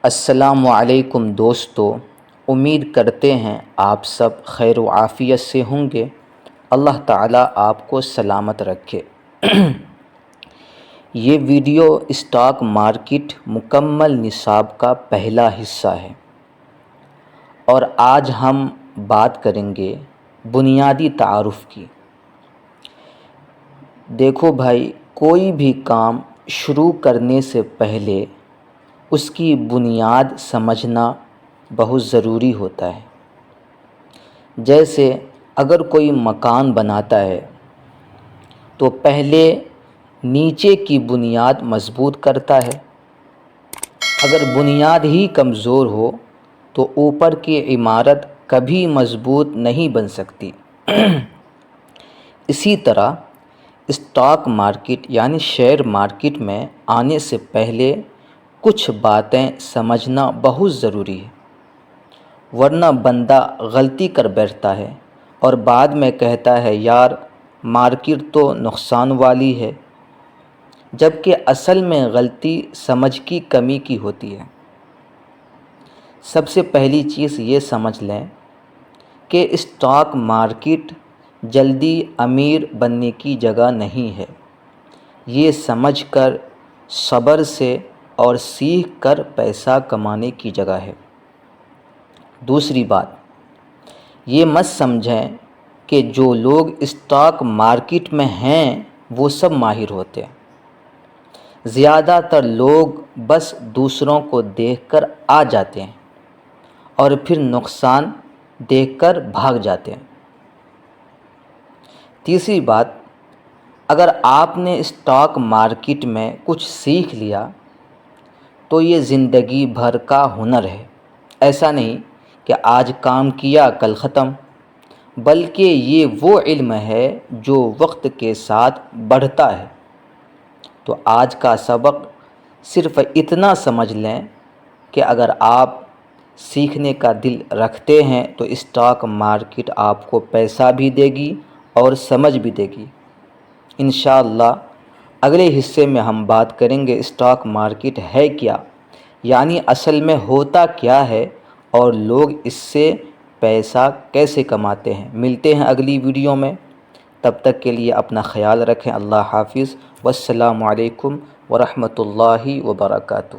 السلام علیکم دوستو، امید کرتے ہیں آپ سب خیر و عافیت سے ہوں گے۔ اللہ تعالیٰ آپ کو سلامت رکھے۔ یہ ویڈیو اسٹاک مارکیٹ مکمل نصاب کا پہلا حصہ ہے، اور آج ہم بات کریں گے بنیادی تعارف کی۔ دیکھو بھائی، کوئی بھی کام شروع کرنے سے پہلے اس کی بنیاد سمجھنا بہت ضروری ہوتا ہے۔ جیسے اگر کوئی مکان بناتا ہے تو پہلے نیچے کی بنیاد مضبوط کرتا ہے۔ اگر بنیاد ہی کمزور ہو تو اوپر کی عمارت کبھی مضبوط نہیں بن سکتی۔ اسی طرح اسٹاک مارکیٹ یعنی شیئر مارکیٹ میں آنے سے پہلے کچھ باتیں سمجھنا بہت ضروری ہے، ورنہ بندہ غلطی کر بیٹھتا ہے اور بعد میں کہتا ہے یار مارکیٹ تو نقصان والی ہے، جبکہ اصل میں غلطی سمجھ کی کمی کی ہوتی ہے۔ سب سے پہلی چیز یہ سمجھ لیں کہ اسٹاک مارکیٹ جلدی امیر بننے کی جگہ نہیں ہے، یہ سمجھ کر صبر سے اور سیکھ کر پیسہ کمانے کی جگہ ہے۔ دوسری بات، یہ مت سمجھیں کہ جو لوگ اسٹاک مارکیٹ میں ہیں وہ سب ماہر ہوتے ہیں۔ زیادہ تر لوگ بس دوسروں کو دیکھ کر آ جاتے ہیں اور پھر نقصان دیکھ کر بھاگ جاتے ہیں۔ تیسری بات، اگر آپ نے اسٹاک مارکیٹ میں کچھ سیکھ لیا تو یہ زندگی بھر کا ہنر ہے۔ ایسا نہیں کہ آج کام کیا کل ختم، بلکہ یہ وہ علم ہے جو وقت کے ساتھ بڑھتا ہے۔ تو آج کا سبق صرف اتنا سمجھ لیں کہ اگر آپ سیکھنے کا دل رکھتے ہیں تو اسٹاک مارکیٹ آپ کو پیسہ بھی دے گی اور سمجھ بھی دے گی۔ انشاءاللہ اگلے حصے میں ہم بات کریں گے اسٹاک مارکیٹ ہے کیا، یعنی اصل میں ہوتا کیا ہے اور لوگ اس سے پیسہ کیسے کماتے ہیں۔ ملتے ہیں اگلی ویڈیو میں، تب تک کے لیے اپنا خیال رکھیں۔ اللہ حافظ، والسلام علیکم ورحمۃ اللہ وبرکاتہ۔